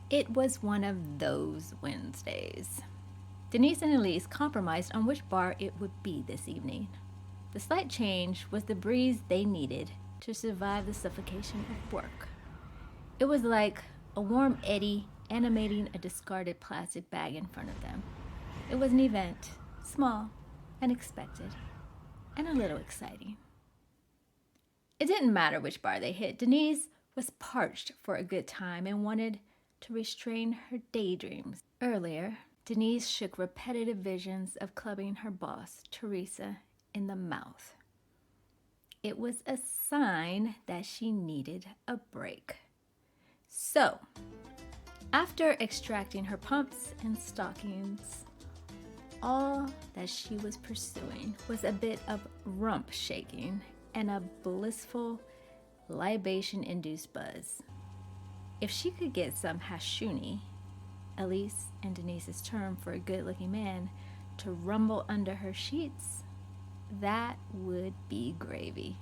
It was one of those Wednesdays. Denise and Elise compromised on which bar it would be this evening. The slight change was the breeze they needed to survive the suffocation of work. It was like a warm eddy animating a discarded plastic bag in front of them. It was an event, small, unexpected, and a little exciting. It didn't matter which bar they hit. Denise was parched for a good time and wanted to restrain her daydreams. Earlier, Denise shook repetitive visions of clubbing her boss, Teresa, in the mouth. It was a sign that she needed a break. So, after extracting her pumps and stockings, all that she was pursuing was a bit of rump shaking and a blissful, libation-induced buzz. If she could get some hashuni, Elise and Denise's term for a good-looking man, to rumble under her sheets, that would be gravy.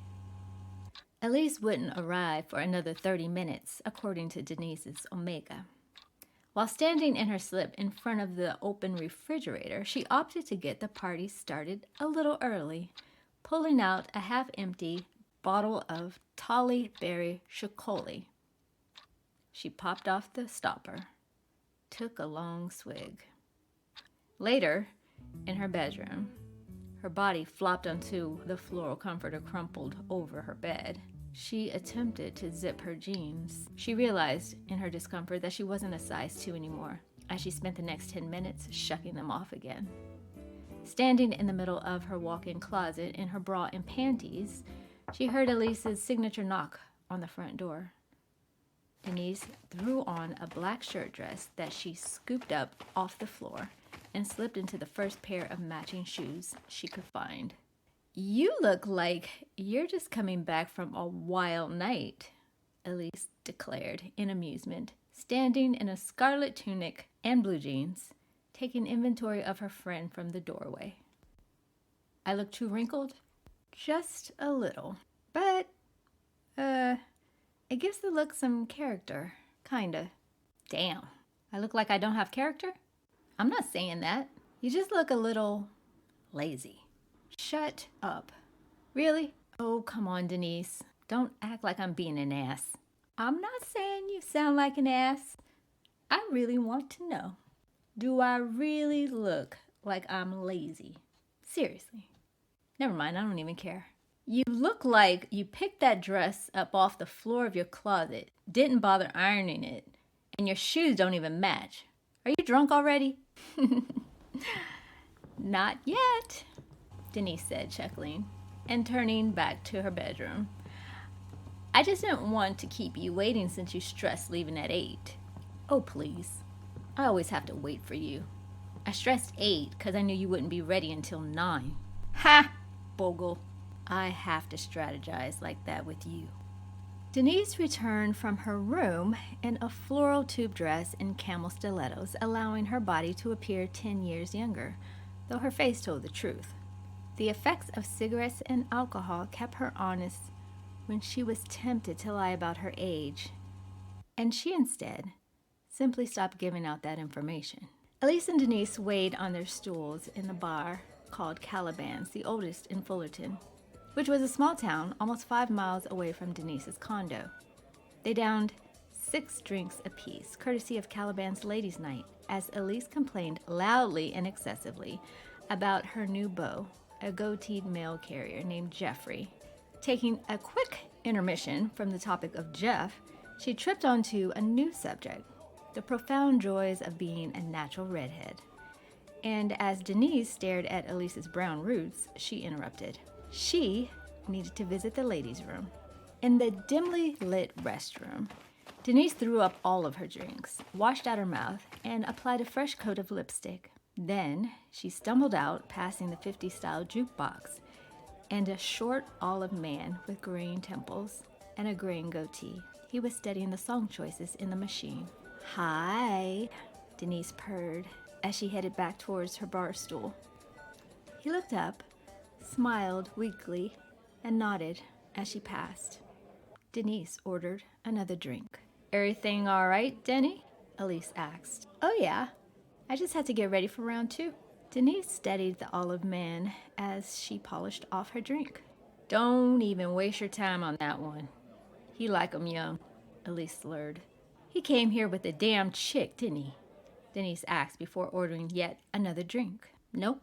Elise wouldn't arrive for another 30 minutes, according to Denise's Omega. While standing in her slip in front of the open refrigerator, she opted to get the party started a little early, pulling out a half-empty bottle of Tolly Berry Shokoli. She popped off the stopper, took a long swig. Later, in her bedroom, her body flopped onto the floral comforter crumpled over her bed. She attempted to zip her jeans. She realized in her discomfort that she wasn't a size 2 anymore, as she spent the next 10 minutes shucking them off again. Standing in the middle of her walk-in closet in her bra and panties, she heard Elise's signature knock on the front door. Denise threw on a black shirt dress that she scooped up off the floor and slipped into the first pair of matching shoes she could find. "You look like you're just coming back from a wild night," Elise declared in amusement, standing in a scarlet tunic and blue jeans, taking inventory of her friend from the doorway. "I look too wrinkled?" "Just a little. But, it gives the look some character, kinda." "Damn, I look like I don't have character?" "I'm not saying that. You just look a little lazy." "Shut up." "Really?" "Oh, come on, Denise. Don't act like I'm being an ass." "I'm not saying you sound like an ass. I really want to know. Do I really look like I'm lazy? Seriously." "Never mind, I don't even care." "You look like you picked that dress up off the floor of your closet, didn't bother ironing it, and your shoes don't even match. Are you drunk already?" "Not yet," Denise said, chuckling, and turning back to her bedroom. "I just didn't want to keep you waiting since you stressed leaving at 8. "Oh, please. I always have to wait for you. I stressed 8 because I knew you wouldn't be ready until 9. "Ha! Bogle. I have to strategize like that with you." Denise returned from her room in a floral tube dress and camel stilettos, allowing her body to appear 10 years younger, though her face told the truth. The effects of cigarettes and alcohol kept her honest when she was tempted to lie about her age, and she instead simply stopped giving out that information. Elise and Denise waited on their stools in the bar called Caliban's, the oldest in Fullerton, which was a small town almost 5 miles away from Denise's condo. They downed 6 drinks apiece, courtesy of Caliban's Ladies' Night, as Elise complained loudly and excessively about her new beau, a goateed mail carrier named Jeffrey. Taking a quick intermission from the topic of Jeff, she tripped onto a new subject, the profound joys of being a natural redhead. And as Denise stared at Elise's brown roots, she interrupted. She needed to visit the ladies' room. In the dimly lit restroom, Denise threw up all of her drinks, washed out her mouth, and applied a fresh coat of lipstick. Then she stumbled out, passing the 50s-style jukebox and a short olive man with graying temples and a graying goatee. He was studying the song choices in the machine. "Hi," Denise purred as she headed back towards her bar stool. He looked up, smiled weakly, and nodded as she passed. Denise ordered another drink. "Everything all right, Denny?" Elise asked. Oh, yeah. I just had to get ready for round 2. Denise studied the olive man as she polished off her drink. Don't even waste your time on that one. He like 'em young, Elise slurred. He came here with a damn chick, didn't he? Denise asked before ordering yet another drink. Nope.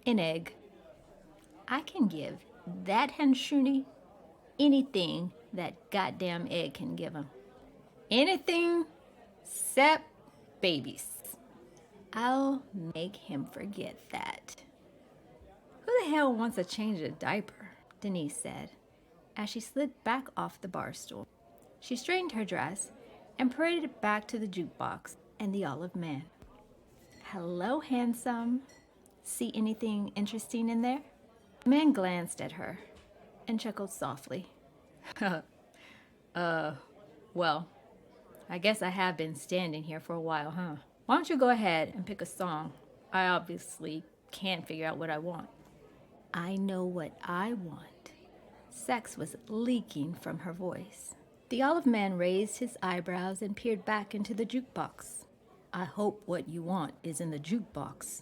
An egg. I can give that henshoonie anything that goddamn egg can give him. Anything except babies. I'll make him forget that. Who the hell wants to change a diaper? Denise said, as she slid back off the bar stool. She straightened her dress and paraded it back to the jukebox and the olive man. Hello, handsome. See anything interesting in there? The man glanced at her and chuckled softly. Well, I guess I have been standing here for a while, huh? Why don't you go ahead and pick a song? I obviously can't figure out what I want. I know what I want. Sex was leaking from her voice. The olive man raised his eyebrows and peered back into the jukebox. I hope what you want is in the jukebox.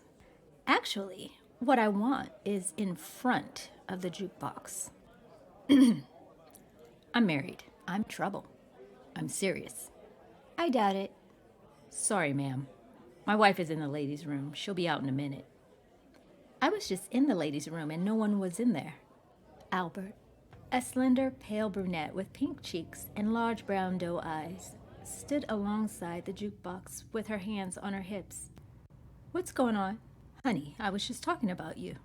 Actually, what I want is in front of the jukebox. I'm married. I'm trouble. I'm serious. I doubt it. Sorry, ma'am. My wife is in the ladies' room. She'll be out in a minute. I was just in the ladies' room and no one was in there. Albert, a slender, pale brunette with pink cheeks and large brown doe eyes, stood alongside the jukebox with her hands on her hips. What's going on? Honey, I was just talking about you.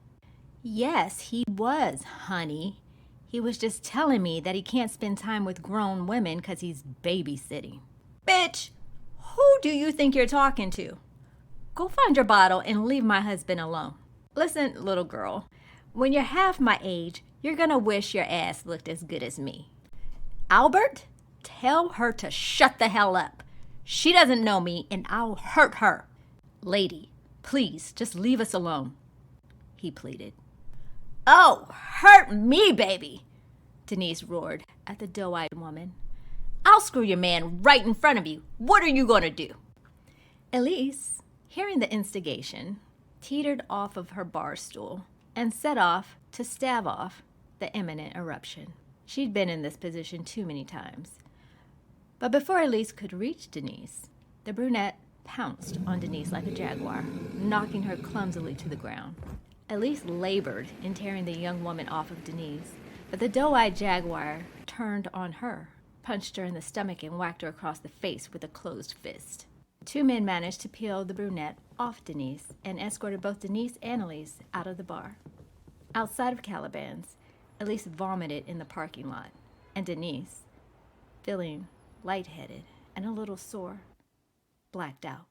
Yes, he was, honey. He was just telling me that he can't spend time with grown women because he's babysitting. Bitch, who do you think you're talking to? Go find your bottle and leave my husband alone. Listen, little girl, when you're half my age, you're gonna wish your ass looked as good as me. Albert, tell her to shut the hell up. She doesn't know me and I'll hurt her. Lady, please, just leave us alone, he pleaded. Oh, hurt me, baby, Denise roared at the doe-eyed woman. I'll screw your man right in front of you. What are you gonna do? Elise, hearing the instigation, teetered off of her bar stool and set off to stave off the imminent eruption. She'd been in this position too many times. But before Elise could reach Denise, the brunette pounced on Denise like a jaguar, knocking her clumsily to the ground. Elise labored in tearing the young woman off of Denise, but the doe-eyed jaguar turned on her, punched her in the stomach, and whacked her across the face with a closed fist. Two men managed to peel the brunette off Denise and escorted both Denise and Elise out of the bar. Outside of Caliban's, Elise vomited in the parking lot, and Denise, feeling lightheaded and a little sore, blacked out.